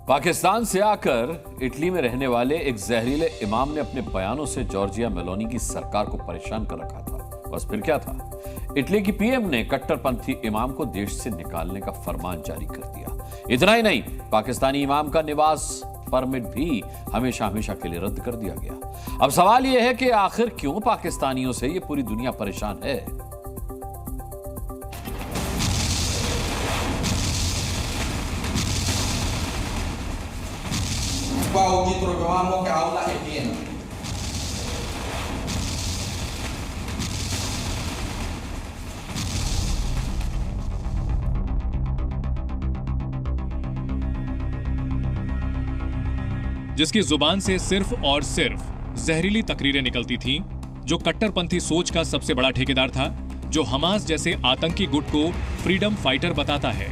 पाकिस्तान से आकर इटली में रहने वाले एक जहरीले इमाम ने अपने बयानों से जॉर्जिया मेलोनी की सरकार को परेशान कर रखा था। बस फिर क्या था, इटली की पीएम ने कट्टरपंथी इमाम को देश से निकालने का फरमान जारी कर दिया। इतना ही नहीं, पाकिस्तानी इमाम का निवास परमिट भी हमेशा हमेशा के लिए रद्द कर दिया गया। अब सवाल यह है कि आखिर क्यों पाकिस्तानियों से यह पूरी दुनिया परेशान है। Oggi troviamo che aula è piena. जिसकी जुबान से सिर्फ और सिर्फ जहरीली तकरीरें निकलती थीं, जो कट्टरपंथी सोच का सबसे बड़ा ठेकेदार था, जो हमास जैसे आतंकी गुट को फ्रीडम फाइटर बताता है,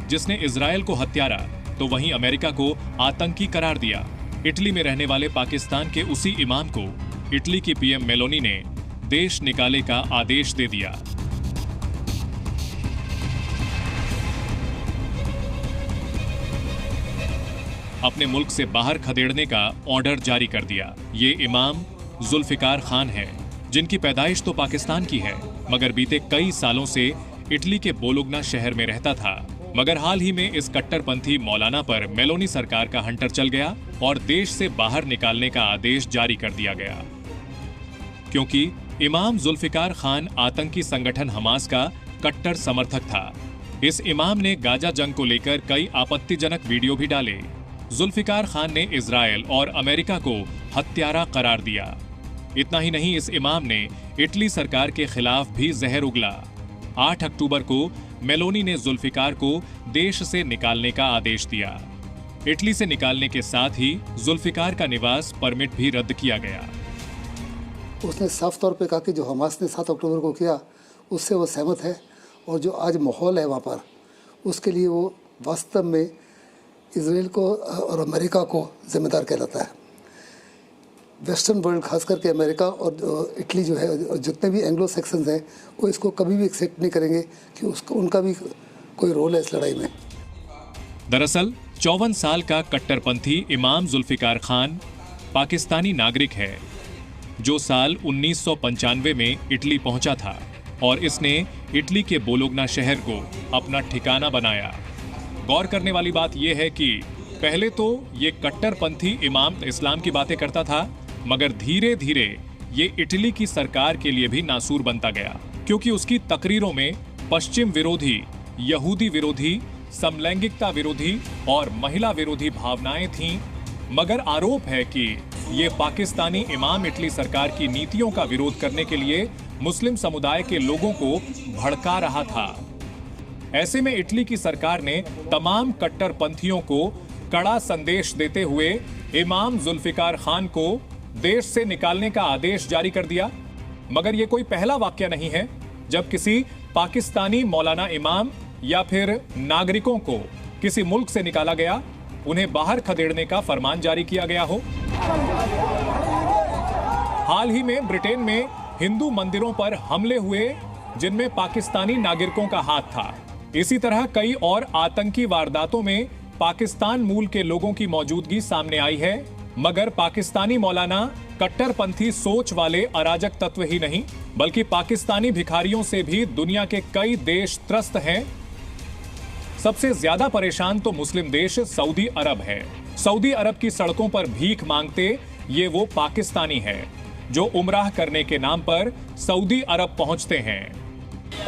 जिसने इजरायल को हत्यारा तो वहीं अमेरिका को आतंकी करार दिया। इटली में रहने वाले पाकिस्तान के उसी इमाम को इटली की पीएम मेलोनी ने देश निकाले का आदेश दे दिया। अपने मुल्क से बाहर खदेड़ने का ऑर्डर जारी कर दिया। ये इमाम जुल्फिकार खान है, जिनकी पैदाइश तो पाकिस्तान की है, मगर बीते कई सालों से इटली के बोलोग्ना शहर में रहता था। मगर हाल ही में इस कट्टरपंथी मौलाना पर मेलोनी सरकार का हंटर चल गया और देश से बाहर निकालने का आदेश जारी कर दिया गया, क्योंकि इमाम जुल्फिकार खान आतंकी संगठन हमास का कट्टर समर्थक था। इस इमाम ने गाजा जंग को लेकर कई आपत्तिजनक वीडियो भी डाले। जुल्फिकार खान ने इजरायल और अमेरिका को हत्यारा करार दिया। इतना ही नहीं, इस इमाम ने इटली सरकार के खिलाफ भी जहर उगला। 8 अक्टूबर को मेलोनी ने जुल्फिकार को देश से निकालने का आदेश दिया। इटली से निकालने के साथ ही जुल्फिकार का निवास परमिट भी रद्द किया गया। उसने साफ तौर पे कहा कि जो हमास ने 7 अक्टूबर को किया उससे वो सहमत है, और जो आज माहौल है वहाँ पर, उसके लिए वो वास्तव में इजराइल को और अमेरिका को जिम्मेदार कहलाता है। वेस्टर्न वर्ल्ड, खास करके अमेरिका और इटली जो है, जितने भी एंग्लो सेक्शंस हैं, वो इसको कभी भी एक्सेप्ट नहीं करेंगे कि उनका भी कोई रोल है इस लड़ाई में। दरअसल 54 साल का कट्टरपंथी इमाम जुल्फिकार खान पाकिस्तानी नागरिक है, जो साल 1995 में इटली पहुंचा था और इसने इटली के बोलोग्ना शहर को अपना ठिकाना बनाया। गौर करने वाली बात यह है कि पहले तो ये कट्टरपंथी इमाम इस्लाम की बातें करता था, मगर धीरे धीरे ये इटली की सरकार के लिए भी नासूर बनता गया, क्योंकि उसकी तकरीरों में पश्चिम विरोधी, यहूदी विरोधी, समलैंगिकता विरोधी और महिला विरोधी भावनाएं थीं। मगर आरोप है कि ये पाकिस्तानी इमाम इटली सरकार की नीतियों का विरोध करने के लिए मुस्लिम समुदाय के लोगों को भड़का रहा था। ऐसे में इटली की सरकार ने तमाम कट्टरपंथियों को कड़ा संदेश देते हुए इमाम जुल्फिकार खान को देश से निकालने का आदेश जारी कर दिया। मगर यह कोई पहला वाकया नहीं है जब किसी पाकिस्तानी मौलाना इमाम या फिर नागरिकों को किसी मुल्क से निकाला गया, उन्हें बाहर खदेड़ने का फरमान जारी किया गया हो। हाल ही में ब्रिटेन में हिंदू मंदिरों पर हमले हुए, जिनमें पाकिस्तानी नागरिकों का हाथ था। इसी तरह कई और आतंकी वारदातों में पाकिस्तान मूल के लोगों की मौजूदगी सामने आई है। मगर पाकिस्तानी मौलाना कट्टरपंथी सोच वाले अराजक तत्व ही नहीं, बल्कि पाकिस्तानी भिखारियों से भी दुनिया के कई देश त्रस्त हैं। सबसे ज्यादा परेशान तो मुस्लिम देश सऊदी अरब है। सऊदी अरब की सड़कों पर भीख मांगते ये वो पाकिस्तानी है जो उम्राह करने के नाम पर सऊदी अरब पहुंचते हैं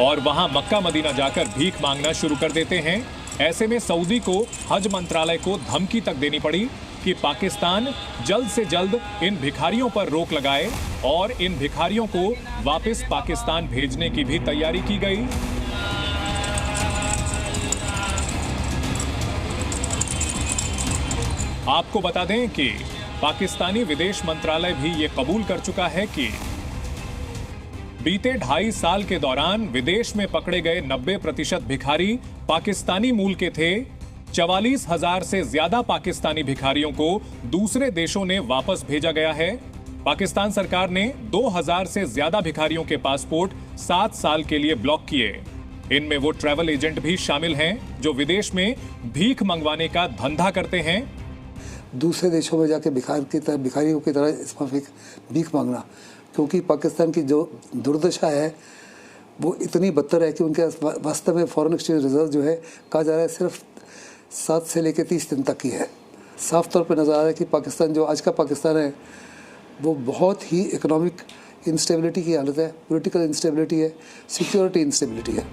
और वहां मक्का मदीना जाकर भीख मांगना शुरू कर देते हैं। ऐसे में सऊदी को हज मंत्रालय को धमकी तक देनी पड़ी कि पाकिस्तान जल्द से जल्द इन भिखारियों पर रोक लगाए और इन भिखारियों को वापस पाकिस्तान भेजने की भी तैयारी की गई। आपको बता दें कि पाकिस्तानी विदेश मंत्रालय भी ये कबूल कर चुका है कि बीते 2.5 साल के दौरान विदेश में पकड़े गए 90% भिखारी पाकिस्तानी मूल के थे। 44,000 से ज्यादा पाकिस्तानी भिखारियों को दूसरे देशों ने वापस भेजा गया है। पाकिस्तान सरकार ने 2,000 से ज्यादा भिखारियों के पासपोर्ट 7 साल के लिए ब्लॉक किए। इनमें वो ट्रैवल एजेंट भी शामिल हैं जो विदेश में भीख मंगवाने का धंधा करते हैं। दूसरे देशों में जाके भिखारियों की तरह इसमें भीख मांगना, क्योंकि पाकिस्तान की जो दुर्दशा है वो इतनी बदतर है कि उनके वास्तव में फॉरेन एक्सचेंज रिजर्व जो है कहा जा रहा है सिर्फ 7 से लेकर 30 दिन तक की है। साफ तौर पर नज़र आ रहा है कि पाकिस्तान जो आज का पाकिस्तान है वो बहुत ही इकोनॉमिक इंस्टेबिलिटी की हालत है, पॉलिटिकल इंस्टेबिलिटी है, सिक्योरिटी इंस्टेबिलिटी है।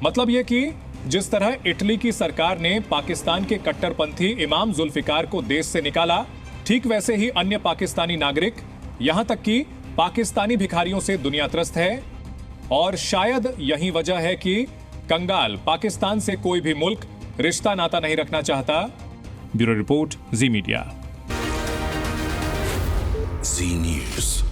मतलब ये कि जिस तरह इटली की सरकार ने पाकिस्तान के कट्टरपंथी इमाम जुल्फिकार को देश से निकाला, ठीक वैसे ही अन्य पाकिस्तानी नागरिक, यहां तक कि पाकिस्तानी भिखारियों से दुनिया त्रस्त है। और शायद यही वजह है कि कंगाल पाकिस्तान से कोई भी मुल्क रिश्ता नाता नहीं रखना चाहता। ब्यूरो रिपोर्ट, जी मीडिया। जी न्यूज़।